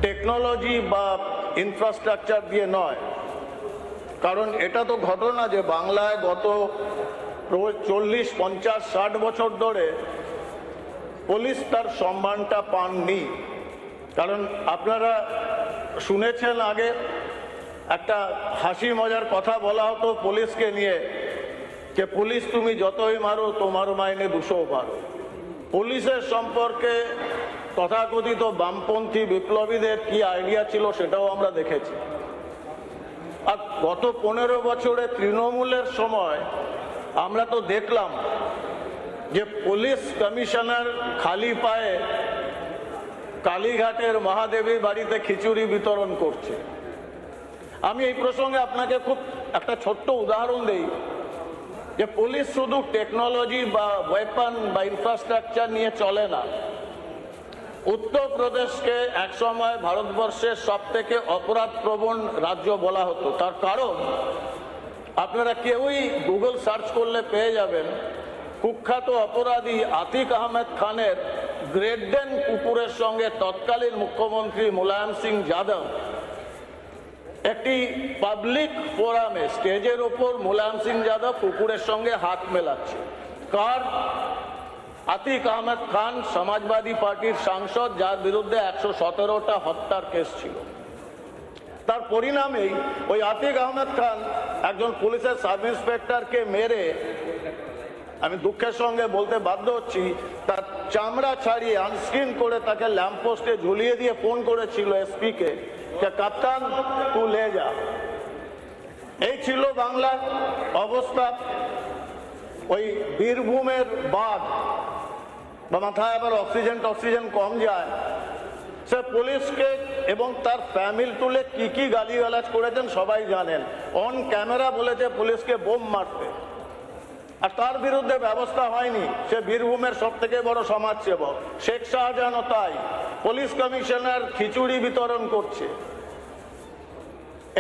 Technology বা infrastructure দিয়ে নয়। কারণ এটা তো ঘটনা যে বাংলায় গত 40, 50, 60 বছর ধরে পুলিশ তার সম্মানটা পাননি। কারণ আপনারা শুনেছেন আগে একটা হাসি মজার কথা বলা হতো পুলিশকে নিয়ে, যে পুলিশ তুমি যতই মারো তোমার মাইনে 200 মারো। পুলিশের সম্পর্কে তথাকথিত বামপন্থী বিপ্লবীদের কি আইডিয়া ছিল সেটাও আমরা দেখেছি। আর গত 15 বছরে তৃণমূলের সময় আমরা তো দেখলাম যে পুলিশ কমিশনার খালি পায়ে কালীঘাটের মহাদেবী বাড়িতে খিচুড়ি বিতরণ করছে। আমি এই প্রসঙ্গে আপনাকে খুব একটা ছোট্ট উদাহরণ দেই যে পুলিশ শুধু টেকনোলজি বা ওয়েপন বা ইনফ্রাস্ট্রাকচার নিয়ে চলে না। উত্তরপ্রদেশকে একসময় ভারতবর্ষের সবথেকে অপরাধপ্রবণ রাজ্য বলা হতো। তার কারণ আপনারা কেউই গুগল সার্চ করলে পেয়ে যাবেন, কুখ্যাত অপরাধী আতিক আহমেদ খানের গ্রেট ডেন কুকুরের সঙ্গে তৎকালীন মুখ্যমন্ত্রী মুলায়ম সিং যাদব একটি পাবলিক ফোরামে স্টেজের ওপর মুলায়ম সিং যাদব কুকুরের সঙ্গে হাত মেলাচ্ছে। কার? আতিক আহমেদ খান, সমাজবাদী পার্টির সাংসদ, যার বিরুদ্ধে 117টা হত্যার কেস ছিল। তার পরিণামেই ওই আতিক আহমেদ খান একজন পুলিশের সাব ইন্সপেক্টরকে মেরে, আমি দুঃখের সঙ্গে বলতে বাধ্য হচ্ছি, তার চামড়া ছাড়িয়ে আনস্ক্রিন করে তাকে ল্যাম্পপোস্টে ঝুলিয়ে দিয়ে ফোন করেছিল এসপিকে, কাপ্তান তু লে যা। এই ছিল বাংলার অবস্থা। ওই বীরভূমের বাঘ বা মাথায় আবার অক্সিজেন কম যায়, সে পুলিশকে এবং তার ফ্যামিলি তুলে কি কি গালিগালাজ করেছেন সবাই জানেন। অন ক্যামেরা বলেছে পুলিশকে বোম মারতে, আর তার বিরুদ্ধে ব্যবস্থা হয়নি। সে বীরভূমের সব থেকে বড় সমাজসেবক। শেখ শাহজাহানও তাই, পুলিশ কমিশনার খিচুড়ি বিতরণ করছে।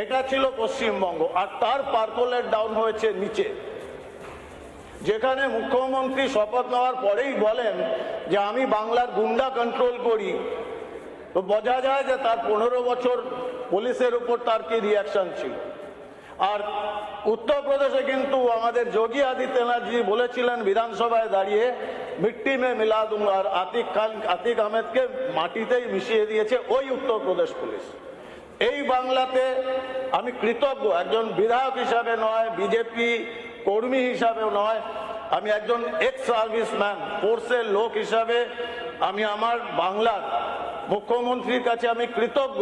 এটা ছিল পশ্চিমবঙ্গ। আর তার পার্কলেট ডাউন হয়েছে নিচে, যেখানে মুখ্যমন্ত্রী শপথ নেওয়ার পরেই বলেন যে আমি বাংলার গুন্ডা কন্ট্রোল করি। তো বোঝা যায় যে তার 15 বছর পুলিশের উপর তার কি রিয়াকশন ছিল। আর উত্তরপ্রদেশে কিন্তু আমাদের যোগী আদিত্যনাথজি বলেছিলেন বিধানসভায় দাঁড়িয়ে, মিট্টি মে মিলা দুঙ্গা। আর আতিক আহমেদকে মাটিতেই মিশিয়ে দিয়েছে ওই উত্তরপ্রদেশ পুলিশ। এই বাংলাতে আমি কৃতজ্ঞ, একজন বিধায়ক হিসাবে নয়, বিজেপি কর্মী হিসাবেও নয়, আমি একজন এক্স সার্ভিসম্যান, ফোর্সের লোক হিসাবে আমি আমার বাংলার মুখ্যমন্ত্রীর কাছে আমি কৃতজ্ঞ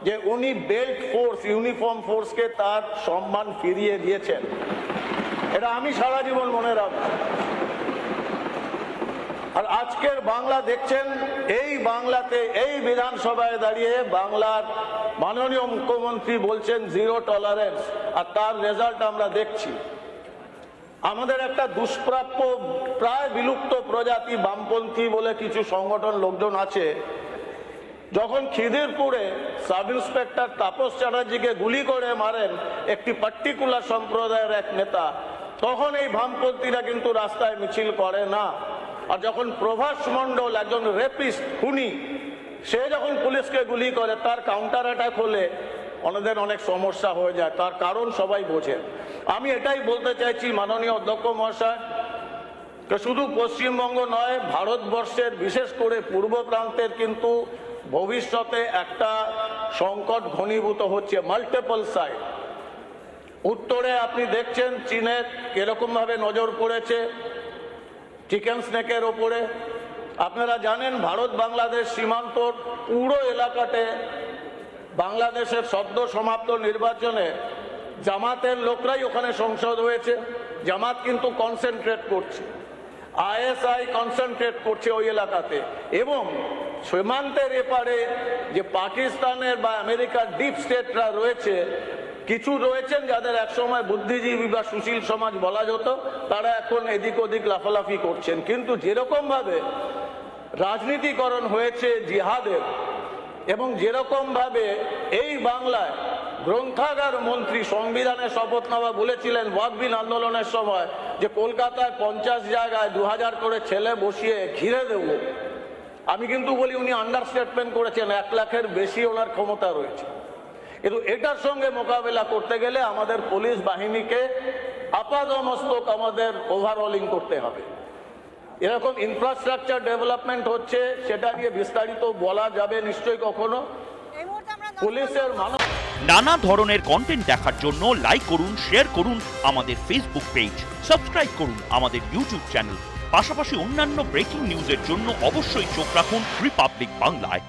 যে উনি বেল্ট ফোর্স, ইউনিফর্ম ফোর্সকে তার সম্মান ফিরিয়ে দিয়েছেন। এটা আমি সারা জীবন মনে রাখব। আর আজকের বাংলা দেখছেন, এই বাংলাতে এই বিধানসভায় দাঁড়িয়ে বাংলার মাননীয় মুখ্যমন্ত্রী বলছেন জিরো টলারেন্স, আর তার রেজাল্ট আমরা দেখছি। আমাদের একটা দুষ্প্রাপ্য প্রায় বিলুপ্ত প্রজাতি বামপন্থী বলে কিছু সংগঠন লোকজন আছে, যখন খিদিরপুরে সাব ইন্সপেক্টর তাপস চ্যাটার্জিকে গুলি করে মারেন একটি পার্টিকুলার সম্প্রদায়ের এক নেতা, তখন এই বামপন্থীরা কিন্তু রাস্তায় মিছিল করে না। আর যখন প্রভাস মণ্ডল, একজন রেপিস্ট, খুনি, সে যখন পুলিশকে গুলি করে, তার কাউন্টার অ্যাটাক হলে ওনাদের অনেক সমস্যা হয়ে যায়। তার কারণ সবাই বোঝেন। আমি এটাই বলতে চাইছি মাননীয় অধ্যক্ষ মহাশয়, শুধু পশ্চিমবঙ্গ নয়, ভারতবর্ষের বিশেষ করে পূর্ব প্রান্তের কিন্তু ভবিষ্যতে একটা সংকট ঘনীভূত হচ্ছে, মাল্টিপল সাইড। উত্তরে আপনি দেখছেন চীনের এরকম ভাবে নজর পড়েছে চিকেন স্নেকের ওপরে। আপনারা জানেন ভারত বাংলাদেশ সীমান্তর পুরো এলাকাতে বাংলাদেশের সদ্য সমাপ্ত নির্বাচনে জামাতের লোকরাই ওখানে সংসদ হয়েছে। জামাত কিন্তু কনসেন্ট্রেট করছে, আইএসআই কনসেন্ট্রেট করছে ওই এলাকাতে। এবং সীমান্তের এপারে যে পাকিস্তানের বা আমেরিকার ডিপ স্টেটরা রয়েছে, কিছু রয়েছেন যাদের একসময় বুদ্ধিজীবী বা সুশীল সমাজ বলা যেত, তারা এখন এদিক ওদিক লাফালাফি করছেন। কিন্তু যেরকম ভাবে রাজনীতিকরণ হয়েছে জিহাদের, এবং যেরকম ভাবে এই বাংলায় গ্রন্থাগার মন্ত্রী সংবিধানের শপথ নেওয়া বলেছিলেন ওয়াকবিন আন্দোলনের সময়, যে কলকাতায় 50 জায়গায় 2000 করে ছেলে বসিয়ে ঘিরে দেব, আমি কিন্তু বলি উনি আন্ডারস্টেটমেন্ট করেছেন, 1 লাখের বেশি ওনার ক্ষমতা রয়েছে। কিন্তু এটার সঙ্গে মোকাবেলা করতে গেলে আমাদের পুলিশ বাহিনীকে আপাদমস্তক আমাদের ওভারঅলিং করতে হবে। এরকম ইনফ্রাস্ট্রাকচার ডেভেলপমেন্ট হচ্ছে, সেটা নিয়ে বিস্তারিত বলা যাবে নিশ্চয়ই কখনো। পুলিশের মানব নানা ধরনের কন্টেন্ট দেখার জন্য লাইক করুন, শেয়ার করুন আমাদের ফেসবুক পেজ, সাবস্ক্রাইব করুন আমাদের ইউটিউব চ্যানেল। পাশাপাশি অন্যান্য ব্রেকিং নিউজের জন্য অবশ্যই চোখ রাখুন রিপাবলিক বাংলায়।